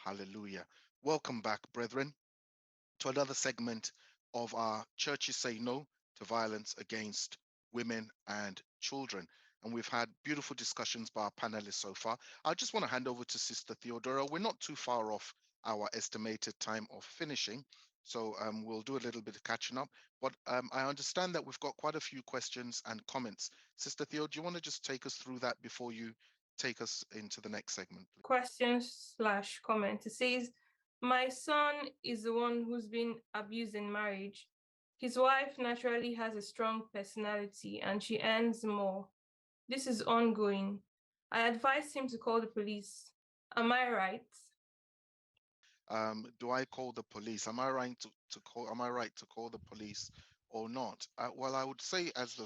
Hallelujah. Welcome back, brethren, to another segment of our Churches Say No to Violence Against Women and Children. And we've had beautiful discussions by our panelists so far. I just want to hand over to Sister Theodora. We're not too far off our estimated time of finishing. So we'll do a little bit of catching up. But I understand that we've got quite a few questions and comments. Sister Theo, do you want to just take us through that before you take us into the next segment, please? Question/comment. It says, my son is the one who's been abused in marriage. His wife naturally has a strong personality and she earns more. This is ongoing. I advised him to call the police. Am I right? Do I call the police? Am I right to call? Am I right to call the police or not? Well, I would say as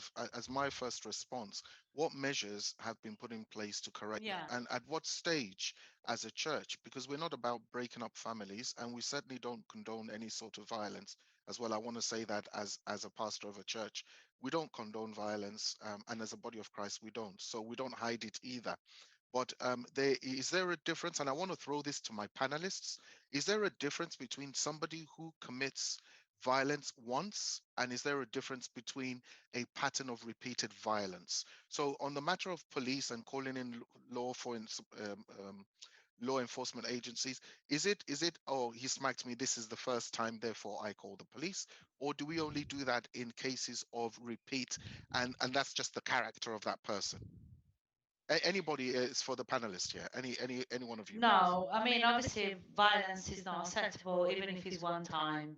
my first response, what measures have been put in place to correct Yeah. that, and at what stage as a church? Because we're not about breaking up families, and we certainly don't condone any sort of violence. As well, I want to say that as a pastor of a church, we don't condone violence, and as a body of Christ, we don't. So we don't hide it either. But is there a difference? And I want to throw this to my panelists. Is there a difference between somebody who commits violence once, and is there a difference between a pattern of repeated violence? So, on the matter of police and calling in law for law enforcement agencies, is it oh, he smacked me, this is the first time, therefore I call the police? Or do we only do that in cases of repeat, and that's just the character of that person? Anybody is for the panelists here? Any one of you, please? No, I mean, obviously, violence is not acceptable, even if it's one time.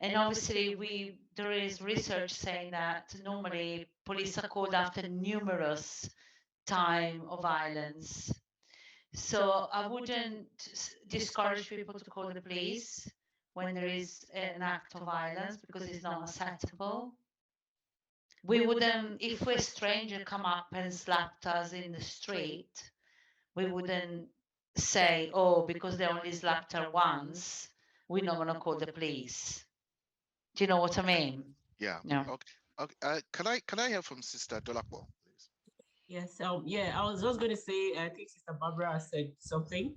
And obviously, there is research saying that normally police are called after numerous time of violence. So I wouldn't discourage people to call the police when there is an act of violence because it's not acceptable. We wouldn't, if a stranger come up and slapped us in the street, we wouldn't say, oh, because they only slapped her once, we're not going to call the police. Do you know what I mean? Yeah. Yeah. Okay. Okay. Can I hear from Sister Dolapo, please? Yes, yeah, I was just going to say, I think Sister Barbara said something.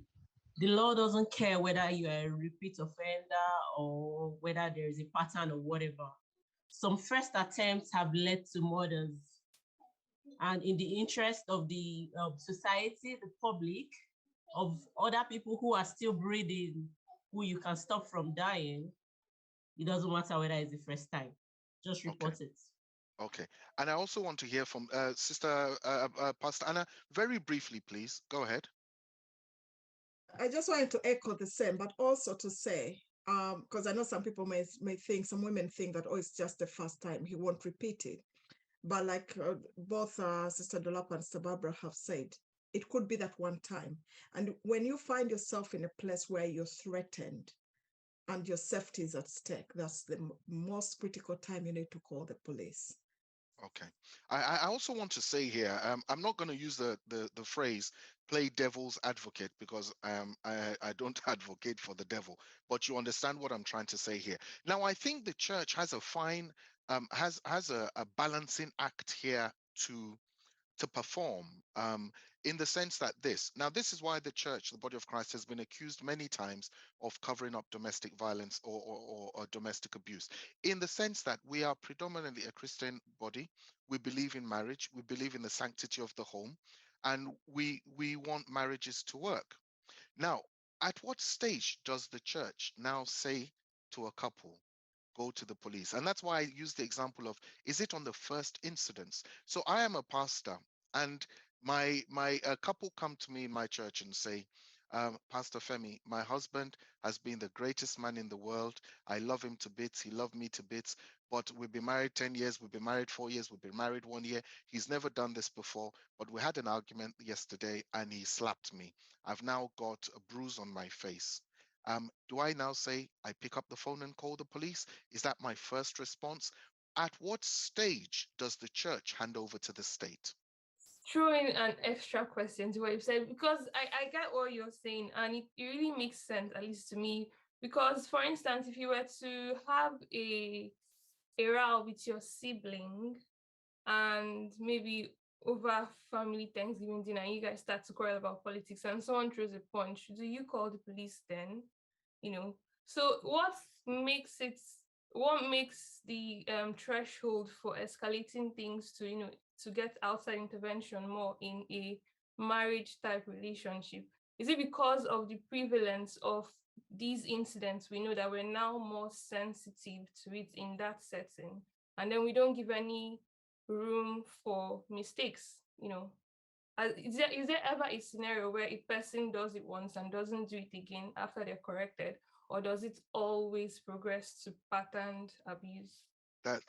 The law doesn't care whether you are a repeat offender or whether there is a pattern or whatever. Some first attempts have led to murders. And in the interest of the society, the public, of other people who are still breathing, who you can stop from dying, it doesn't matter whether it's the first time. Just report it. Okay. And I also want to hear from Sister Pastor Anna, very briefly, please. Go ahead. I just wanted to echo the same, but also to say, because I know some people may think, some women think that, oh, it's just the first time, he won't repeat it. But like both Sister Dolapa and Sister Barbara have said, it could be that one time. And when you find yourself in a place where you're threatened and your safety is at stake, that's the most critical time you need to call the police. Okay. I also want to say here, I'm not going to use the phrase play devil's advocate because I don't advocate for the devil, but you understand what I'm trying to say here. Now, I think the church has a fine, has a balancing act here to perform, in the sense that this is why the church, the body of Christ, has been accused many times of covering up domestic violence or domestic abuse, in the sense that we are predominantly a Christian body. We believe in marriage, we believe in the sanctity of the home, and we want marriages to work. Now, at what stage does the church now say to a couple, go to the police? And that's why I use the example of, is it on the first incidence? So I am a pastor, and my couple come to me in my church and say, Pastor Femi, my husband has been the greatest man in the world. I love him to bits. He loved me to bits. But we've been married 10 years. We've been married 4 years. We've been married 1 year. He's never done this before. But we had an argument yesterday and he slapped me. I've now got a bruise on my face. Do I now say I pick up the phone and call the police? Is that my first response? At what stage does the church hand over to the state? Throw in an extra question to what you said, because I get what you're saying and it really makes sense, at least to me. Because, for instance, if you were to have a row with your sibling and maybe over family Thanksgiving dinner and you guys start to quarrel about politics and someone throws a punch, do you call the police then? So what makes the threshold for escalating things to get outside intervention more in a marriage type relationship? Is it because of the prevalence of these incidents? We know that we're now more sensitive to it in that setting, and then we don't give any room for mistakes. Is there ever a scenario where a person does it once and doesn't do it again after they're corrected, or does it always progress to patterned abuse?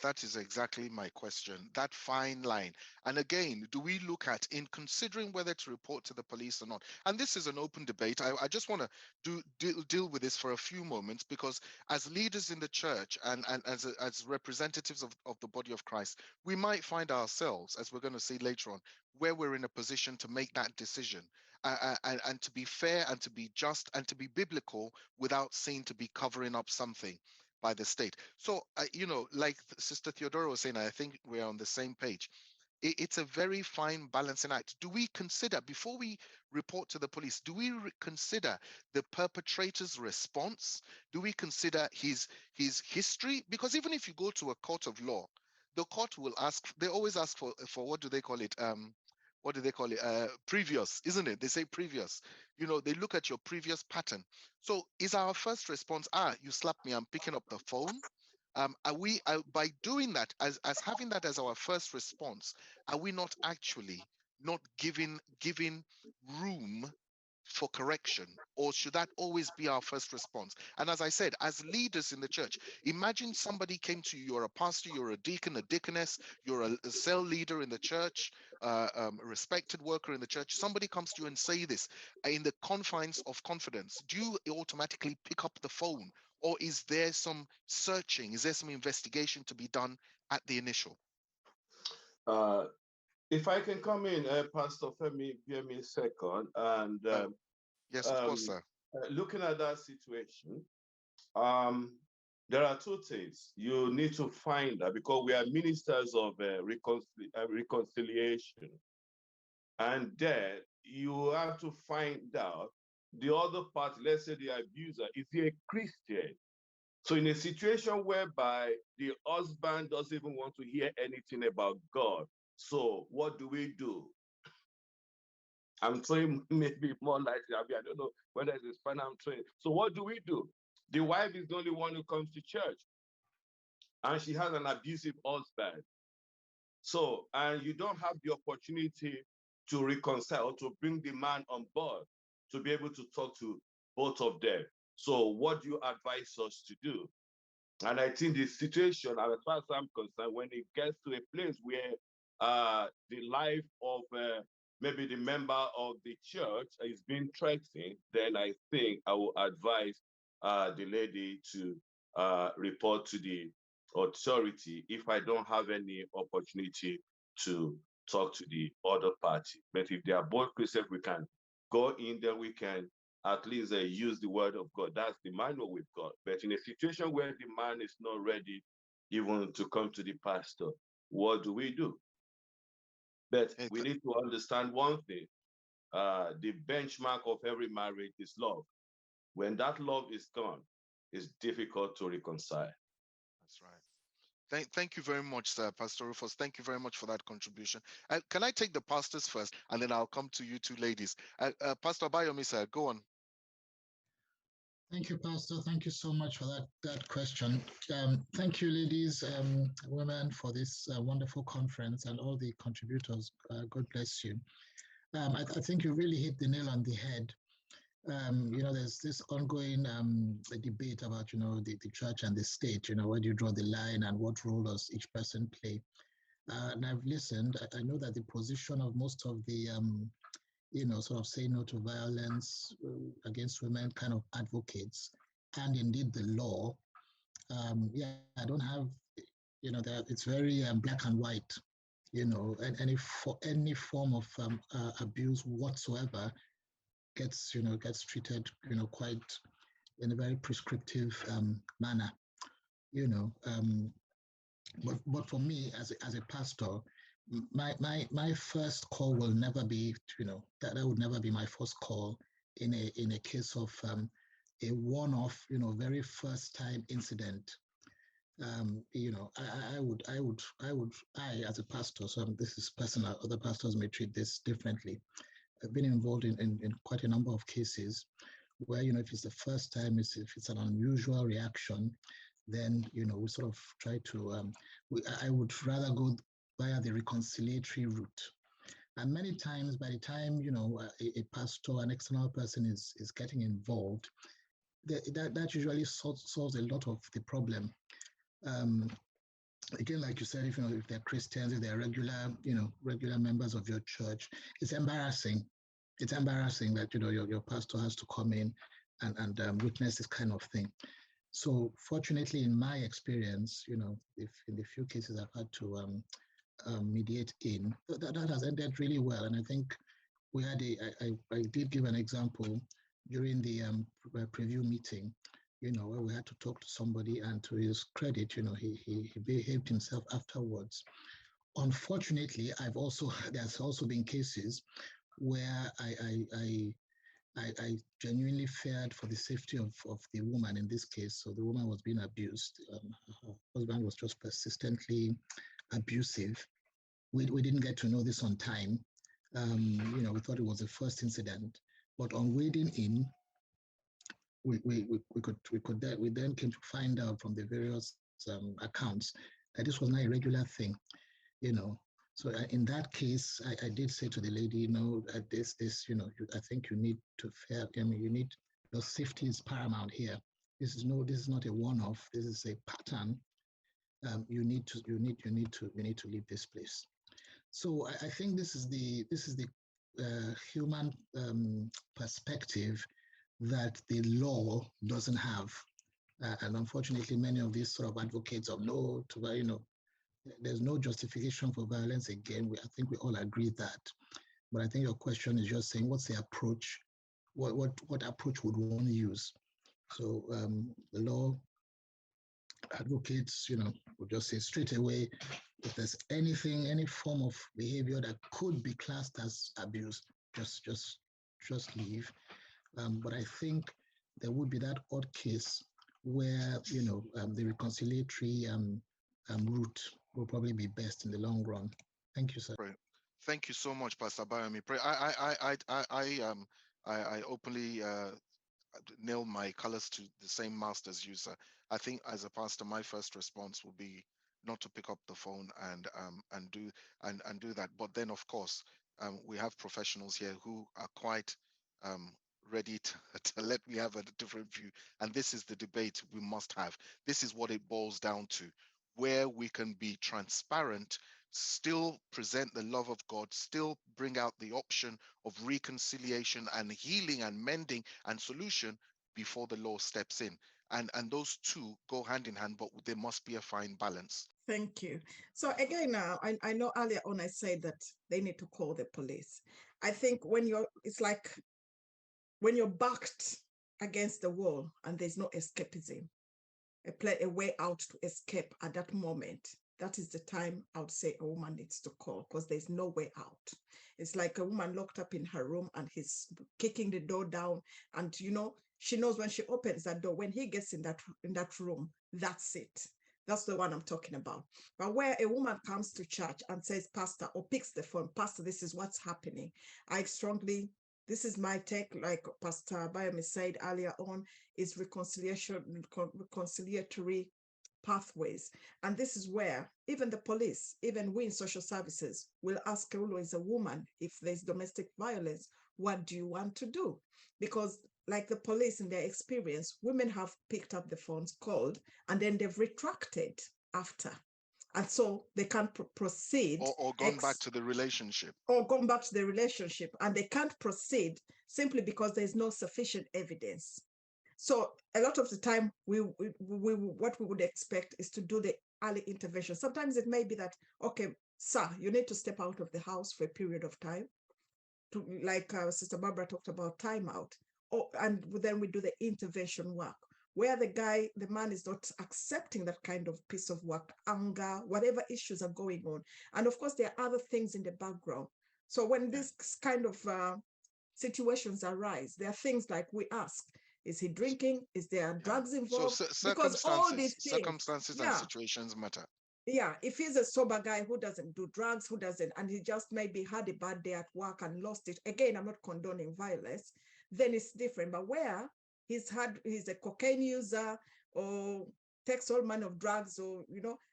That is exactly my question. That fine line. And again, do we look at in considering whether to report to the police or not? And this is an open debate. I just want to deal with this for a few moments because as leaders in the church and as representatives of the body of Christ, we might find ourselves, as we're going to see later on, where we're in a position to make that decision. And to be fair and to be just and to be biblical without seeming to be covering up something by the state. So, like Sister Theodora was saying, I think we're on the same page. It's a very fine balancing act. Do we consider, before we report to the police, do we consider the perpetrator's response? Do we consider his history? Because even if you go to a court of law, the court will ask, they always ask for what do they call it? What do they call it? Previous, isn't it? They say previous. They look at your previous pattern. So is our first response, you slapped me, I'm picking up the phone? By doing that, as having that as our first response, are we not actually not giving room for correction, or should that always be our first response? And as I said, as leaders in the church, imagine somebody came to you, you're a pastor, you're a deacon, a deaconess, you're a cell leader in the church, a respected worker in the church. Somebody comes to you and say this in the confines of confidence. Do you automatically pick up the phone, or is there some searching? Is there some investigation to be done at the initial? If I can come in, Pastor Femi, give me a second. And yes, of course, sir. Looking at that situation, there are two things you need to find out, because we are ministers of reconciliation. And then you have to find out the other party, let's say the abuser, is he a Christian? So in a situation whereby the husband doesn't even want to hear anything about God, so what do we do? I'm trying maybe more likely. I don't know whether it's Spanish I'm trying. So what do we do? The wife is the only one who comes to church, and she has an abusive husband. So, and you don't have the opportunity to reconcile, to bring the man on board, to be able to talk to both of them. So what do you advise us to do? And I think the situation, as far as I'm concerned, when it gets to a place where the life of maybe the member of the church is being threatened, then I think I will advise the lady to report to the authority if I don't have any opportunity to talk to the other party. But if they are both Christians, we can go in there, we can at least use the word of God. That's the manual we've got. But in a situation where the man is not ready even to come to the pastor, what do we do? But we need to understand one thing. The benchmark of every marriage is love. When that love is gone, it's difficult to reconcile. That's right. Thank you very much, sir, Pastor Rufus. Thank you very much for that contribution. Can I take the pastors first, and then I'll come to you two ladies. Pastor Bayomi, sir, go on. Thank you, Pastor. Thank you so much for that question. Thank you, ladies, women, for this wonderful conference and all the contributors. God bless you. I think you really hit the nail on the head. There's this ongoing debate about, the church and the state, where do you draw the line and what role does each person play? And I've listened. I know that the position of most of the sort of say no to violence against women kind of advocates, and indeed the law. I don't have, it's very black and white, and any form of abuse whatsoever gets treated, quite in a very prescriptive manner, but for me as a pastor, my first call will never be, that would never be my first call in a case of a one-off, very first time incident. I as a pastor, so this is personal, other pastors may treat this differently. I've been involved in quite a number of cases where, if it's the first time, if it's an unusual reaction, then, we sort of try to, I would rather go via the reconciliatory route. And many times, by the time, a pastor, an external person is getting involved, that usually solves a lot of the problem. Again, like you said, if they're Christians, if they're regular members of your church, it's embarrassing. It's embarrassing that, your pastor has to come in and witness this kind of thing. So fortunately, in my experience, if in the few cases I've had to mediate in, that has ended really well. And I think we had I did give an example during the preview meeting, where we had to talk to somebody, and to his credit, he behaved himself afterwards. Unfortunately, there's also been cases where I genuinely feared for the safety of the woman in this case. So the woman was being abused. Her husband was just persistently abusive. We didn't get to know this on time. We thought it was the first incident, but on wading in, we then came to find out from the various accounts that this was not a regular thing. So in that case, I did say to the lady, this, I think you need to your safety is paramount here. This is not a one-off. This is a pattern. You need to leave this place. So I think this is the human perspective that the law doesn't have, and unfortunately, many of these sort of advocates of no to there's no justification for violence again. I think we all agree that. But I think your question is just saying, what's the approach? What approach would one use? So the law advocates, would just say straight away, if there's any form of behavior that could be classed as abuse, just leave. But I think there would be that odd case where, the reconciliatory route will probably be best in the long run. Thank you, sir. Right. Thank you so much, Pastor Bayomi. I openly nail my colors to the same mast as you, sir. I think as a pastor, my first response will be not to pick up the phone and do that. But then, of course, we have professionals here who are quite ready to let me have a different view. And this is the debate we must have. This is what it boils down to, where we can be transparent, still present the love of God, still bring out the option of reconciliation and healing and mending and solution before the law steps in. And those two go hand in hand, but there must be a fine balance. Thank you. So again, now I know earlier on I said that they need to call the police. I think it's like when you're backed against the wall and there's no escapism, a way out to escape at that moment, that is the time I would say a woman needs to call, because there's no way out. It's like a woman locked up in her room and he's kicking the door down, and she knows when she opens that door, when he gets in that room, that's it. That's the one I'm talking about. But where a woman comes to church and says, Pastor, or picks the phone, Pastor, this is what's happening. This is my take, like Pastor Bayomi said earlier on, is reconciliatory pathways. And this is where even the police, even we in social services, will ask always a woman, if there's domestic violence, what do you want to do? Because like the police, in their experience, women have picked up the phones, called, and then they've retracted after. And so they can't proceed. Or gone back to the relationship. Or gone back to the relationship. And they can't proceed simply because there's no sufficient evidence. So a lot of the time, what we would expect is to do the early intervention. Sometimes it may be that, okay, sir, you need to step out of the house for a period of time. Like Sister Barbara talked about timeout. And then we do the intervention work. where the man is not accepting that kind of piece of work, anger, whatever issues are going on. And of course, there are other things in the background. So when this kind of situations arise, there are things like we ask, is he drinking? Is there drugs involved? Because all these things, circumstances and situations matter. Yeah, if he's a sober guy who doesn't do drugs, who doesn't, and he just maybe had a bad day at work and lost it. Again, I'm not condoning violence, then it's different. But where he's a cocaine user or takes all manner of drugs, or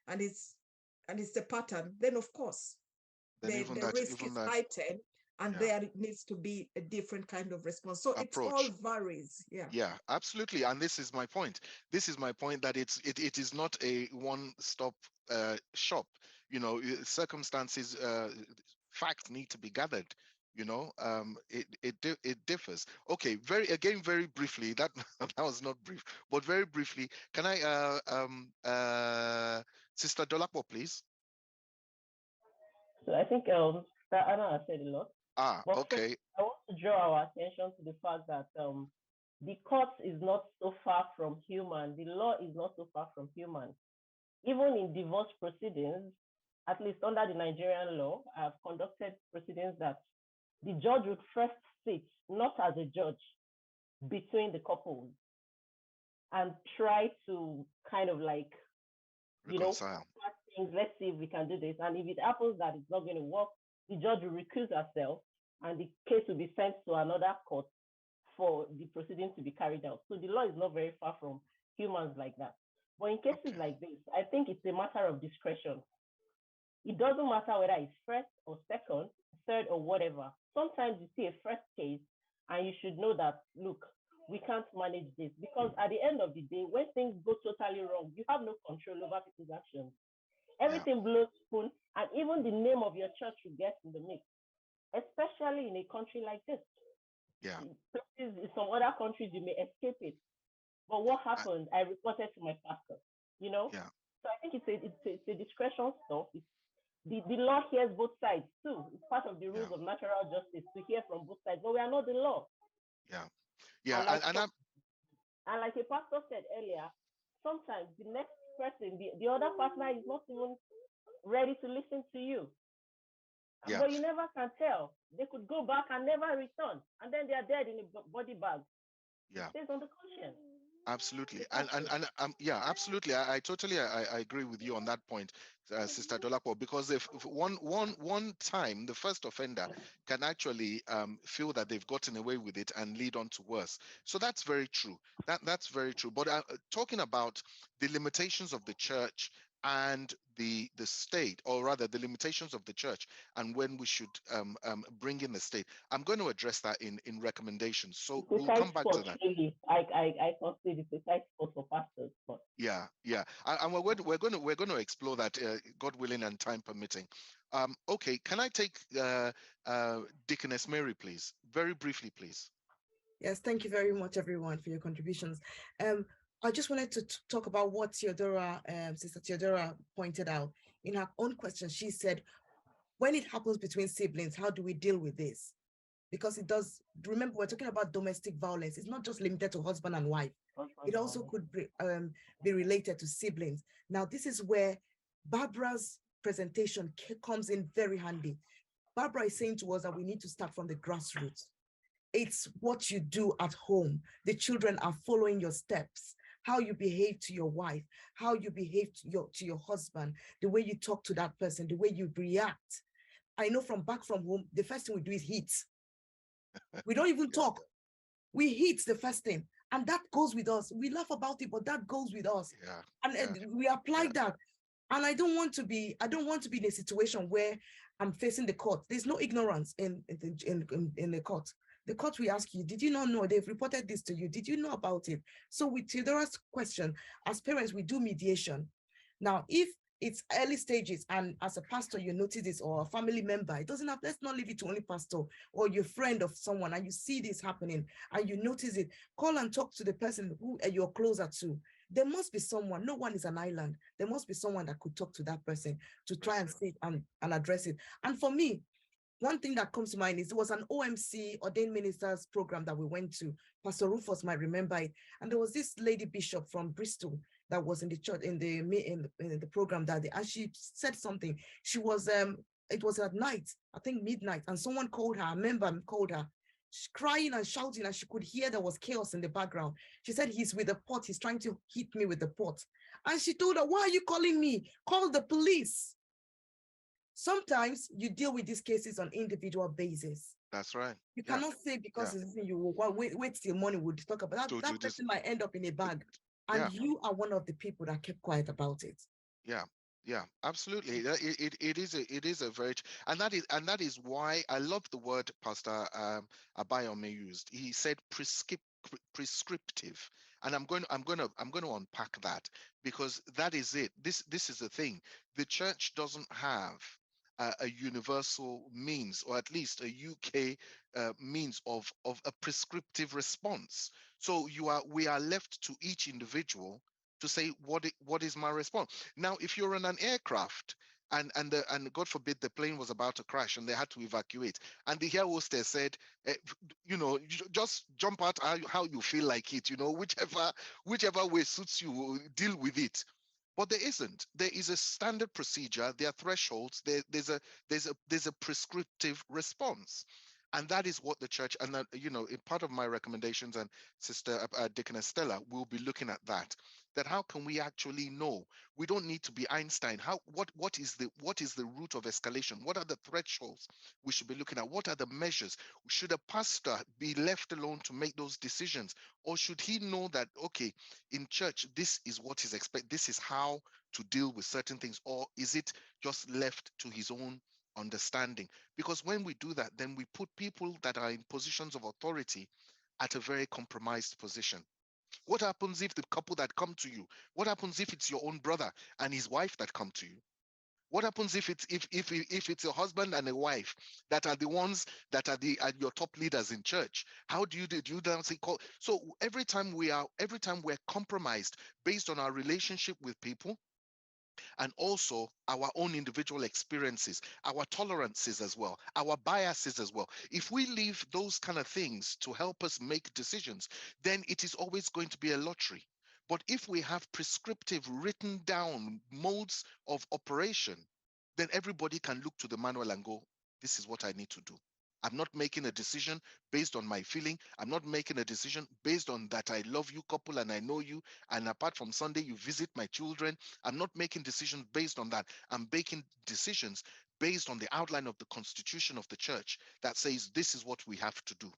and it's a pattern, then of course the risk is heightened, and there needs to be a different kind of response. So it all varies. Yeah, absolutely. And this is my point. This is my point, that it is not a one-stop shop. Circumstances, facts need to be gathered. It differs. Okay, very briefly. That that was not brief, but very briefly. Can I, Sister Dolapo, please? So I think that Anna has said a lot. But okay. First, I want to draw our attention to the fact that the court is not so far from human. The law is not so far from human. Even in divorce proceedings, at least under the Nigerian law, I've conducted proceedings that the judge would first sit, not as a judge, between the couples and try to kind of like, reconcile. Let's see if we can do this. And if it happens that it's not going to work, the judge will recuse herself and the case will be sent to another court for the proceedings to be carried out. So the law is not very far from humans like that. But in cases like this, I think it's a matter of discretion. It doesn't matter whether it's first or second, third or whatever. Sometimes you see a first case and you should know that, look, we can't manage this, because at the end of the day, when things go totally wrong, you have no control over people's actions. Everything blows spoon, and even the name of your church will get in the mix, especially in a country like this. Yeah. In some other countries, you may escape it. But what happened? I reported to my pastor, Yeah. So I think it's a discretion stuff. The law hears both sides too. It's part of the rules of natural justice to hear from both sides, but we are not the law. Yeah. Yeah. And like a pastor said earlier, sometimes the next person, the other partner is not even ready to listen to you. Yeah. But you never can tell. They could go back and never return, and then they are dead in a body bag. Yeah. Based on the conscience. Absolutely. And yeah, absolutely. I totally I agree with you on that point, Sister Dolapo, because if one time the first offender can actually feel that they've gotten away with it and lead on to worse. So that's very true. That's very true. But talking about the limitations of the church and the state, or rather the limitations of the church, and when we should bring in the state, I'm going to address that in recommendations. So we'll come back to that. Really, I consider it's a tight spot for pastors. But... Yeah, and we're going to explore that, God willing and time permitting. Okay, can I take Deaconess Mary, please, very briefly, please? Yes, thank you very much, everyone, for your contributions. I just wanted to talk about what Theodora, Sister Theodora pointed out in her own question. She said, when it happens between siblings, how do we deal with this? Because it does, remember, we're talking about domestic violence. It's not just limited to husband and wife. It also could be related to siblings. Now, this is where Barbara's presentation comes in very handy. Barbara is saying to us that we need to start from the grassroots. It's what you do at home. The children are following your steps. How you behave to your wife, how you behave to your husband, the way you talk to that person, the way you react. I know from back from home, the first thing we do is hit. We don't even talk. We hit the first thing. And that goes with us. We laugh about it, but that goes with us. And we apply that. And I don't want to be in a situation where I'm facing the court. There's no ignorance in the court. The court will ask you, did you not know? They've reported this to you. Did you know about it? So with Theodora's question, as parents, we do mediation. Now, if it's early stages and as a pastor, you notice this, or a family member, it doesn't have, let's not leave it to only pastor or your friend of someone, and you see this happening and you notice it, call and talk to the person who you're closer to. There must be someone, no one is an island. There must be someone that could talk to that person to try and see and address it. And for me, one thing that comes to mind is it was an OMC, ordained ministers program that we went to. Pastor Rufus might remember it. And there was this lady bishop from Bristol that was in the church in the program that day, and she said something. She was it was at night, I think midnight, and someone called her, a member called her, crying and shouting, and she could hear there was chaos in the background. She said, he's with the pot, he's trying to hit me with the pot. And she told her, why are you calling me? Call the police. Sometimes you deal with these cases on individual basis. That's right. You cannot say because you will wait till morning we'll talk about that. That person might end up in a bag, and you are one of the people that kept quiet about it. Yeah, absolutely. It is a very, and that is why I love the word Pastor Abayome used. He said prescriptive, and I'm going to unpack that, because that is it. This is the thing. The church doesn't have a universal means, or at least a UK means of a prescriptive response. So we are left to each individual to say what is my response. Now, if you're in an aircraft and God forbid the plane was about to crash and they had to evacuate, and the air hostess said, just jump out how you feel like it, whichever way suits you, deal with it. But there isn't. There is a standard procedure. There are thresholds. There's a prescriptive response, and that is what the church. And that, in part of my recommendations, and Sister Deaconess Stella will be looking at that. That how can we actually know? We don't need to be Einstein. What is the root of escalation? What are the thresholds we should be looking at? What are the measures? Should a pastor be left alone to make those decisions, or should he know that, okay, in church, this is what is expected, this is how to deal with certain things, or is it just left to his own understanding? Because when we do that, then we put people that are in positions of authority at a very compromised position. What happens if the couple that come to you, what happens if it's your own brother and his wife that come to you? What happens if it's a husband and a wife that are the ones that are your top leaders in church? How do you then say call? So every time we're compromised based on our relationship with people, and also our own individual experiences, our tolerances as well, our biases as well. If we leave those kind of things to help us make decisions, then it is always going to be a lottery. But if we have prescriptive written down modes of operation, then everybody can look to the manual and go, this is what I need to do. I'm not making a decision based on my feeling. I'm not making a decision based on that I love you, couple, and I know you. And apart from Sunday, you visit my children. I'm not making decisions based on that. I'm making decisions based on the outline of the constitution of the church that says this is what we have to do.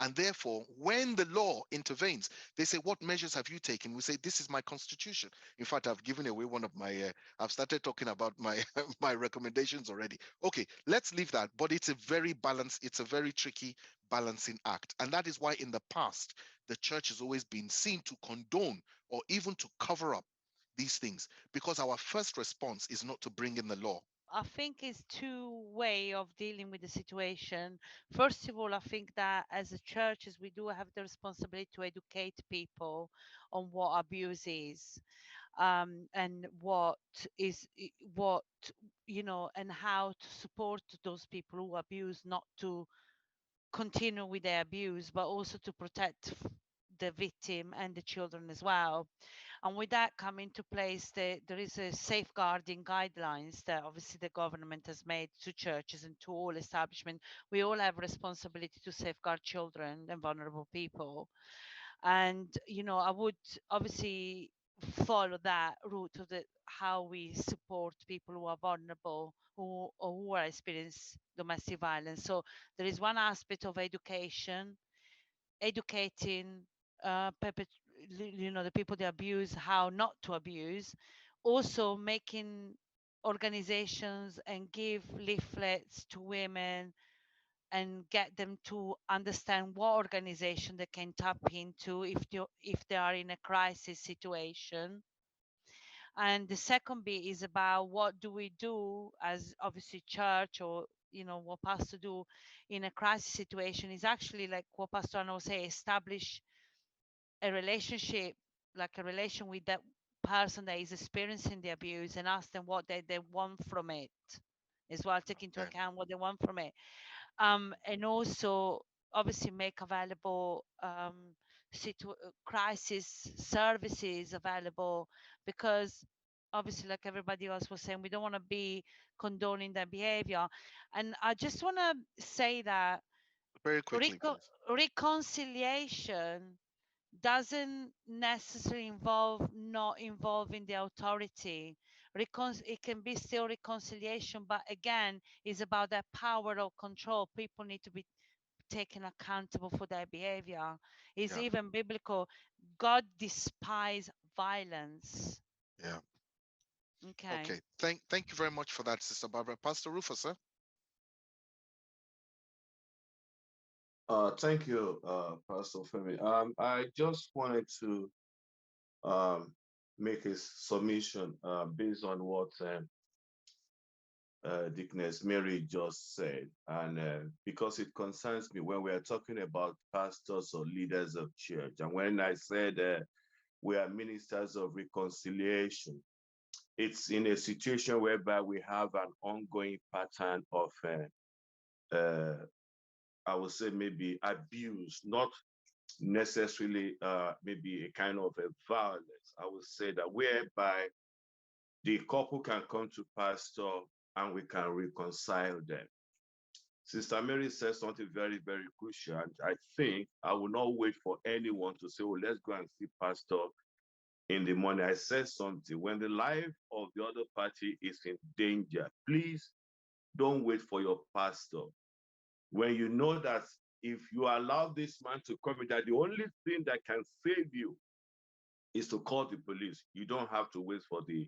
And therefore, when the law intervenes, they say, what measures have you taken? We say, this is my constitution. In fact, I've given away one of my, I've started talking about my, my recommendations already. Okay, let's leave that. But it's a very balanced, it's a very tricky balancing act. And that is why in the past, the church has always been seen to condone or even to cover up these things, because our first response is not to bring in the law. I think it's two way of dealing with the situation. First of all, I think that as a churches, we do have the responsibility to educate people on what abuse is, and what and how to support those people who abuse, not to continue with their abuse, but also to protect the victim and the children as well. And with that come into place, there is a safeguarding guidelines that obviously the government has made to churches and to all establishment. We all have responsibility to safeguard children and vulnerable people. And, I would obviously follow that route of how we support people who are vulnerable, who are experiencing domestic violence. So there is one aspect of education, educating the people they abuse, how not to abuse. Also making organizations and give leaflets to women and get them to understand what organization they can tap into if they are in a crisis situation. And the second bit is about what do we do as obviously church, or what pastor do in a crisis situation, is actually like what Pastor Anna say, establish a relationship, like a relation with that person that is experiencing the abuse, and ask them what they want from it. as well, take into Okay. account what they want from it. And also obviously make available crisis services available, because obviously, like everybody else was saying, we don't want to be condoning their behavior. And I just want to say that Very quickly, please. reconciliation doesn't necessarily involve not involving the authority. It can be still reconciliation, but again, it's about that power of control. People need to be taken accountable for their behavior. It's Yeah. even biblical. God despise violence. Yeah. Okay. Okay. Thank you very much for that, Sister Barbara. Pastor Rufus, sir. Thank you, Pastor Femi. I just wanted to make a submission based on what Deaconess Mary just said, and because it concerns me when we are talking about pastors or leaders of church, and when I said we are ministers of reconciliation, it's in a situation whereby we have an ongoing pattern of, I would say, maybe abuse, not necessarily maybe a kind of a violence. I would say that whereby the couple can come to pastor and we can reconcile them. Sister Mary says something very, very crucial. And I think I will not wait for anyone to say, oh, let's go and see pastor in the morning. I said something. When the life of the other party is in danger, please don't wait for your pastor. When you know that if you allow this man to come in, that the only thing that can save you is to call the police. You don't have to wait for the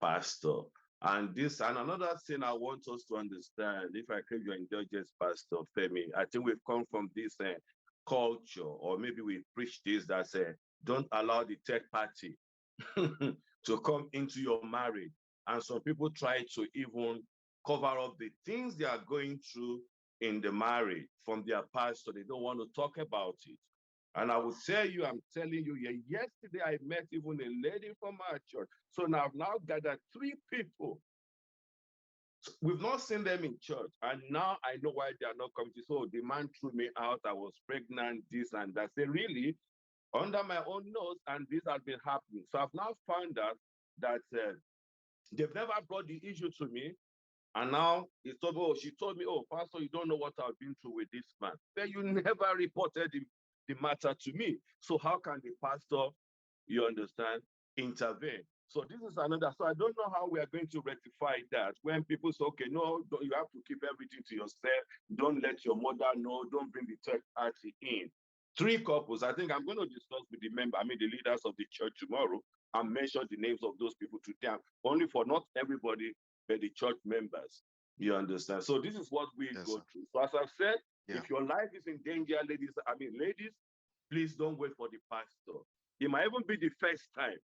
pastor. And another thing I want us to understand, if I crave your indulgence, Pastor Femi, I think we've come from this culture, or maybe we preach this that don't allow the third party to come into your marriage. And some people try to even cover up the things they are going through in the marriage from their pastor. They don't want to talk about it. And I will tell you, I'm telling you, yesterday I met even a lady from our church. So now I've now gathered 3 people. We've not seen them in church. And now I know why they are not coming. So the man threw me out. I was pregnant, this and that. Say, really? Under my own nose, and this has been happening. So I've now found out that they've never brought the issue to me. And now she told me, oh, Pastor, you don't know what I've been through with this man. Then you never reported the matter to me. So how can the pastor, you understand, intervene? So this is another. So I don't know how we are going to rectify that. When people say, okay, no, you have to keep everything to yourself. Don't let your mother know. Don't bring the third party in. 3 couples. I think I'm going to discuss with the leaders of the church tomorrow, and mention the names of those people to them. Only for not everybody, but the church members. You understand? So this is what we go through. So as I've said, if your life is in danger, ladies, please don't wait for the pastor. It might even be the first time.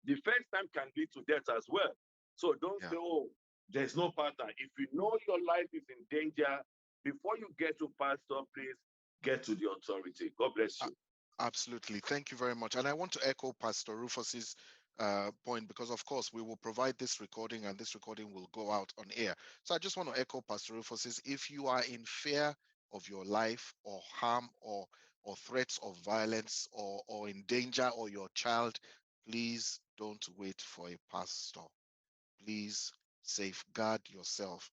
The first time can lead to death as well. So don't say, oh, there's no pattern. If you know your life is in danger, before you get to pastor, please get to the authority. God bless you. Absolutely. Thank you very much. And I want to echo Pastor Rufus's point, because of course we will provide this recording and this recording will go out on air. So I just want to echo Pastor Rufus's, if you are in fear of your life or harm or threats of violence or in danger, or your child, please don't wait for a pastor. Please safeguard yourself.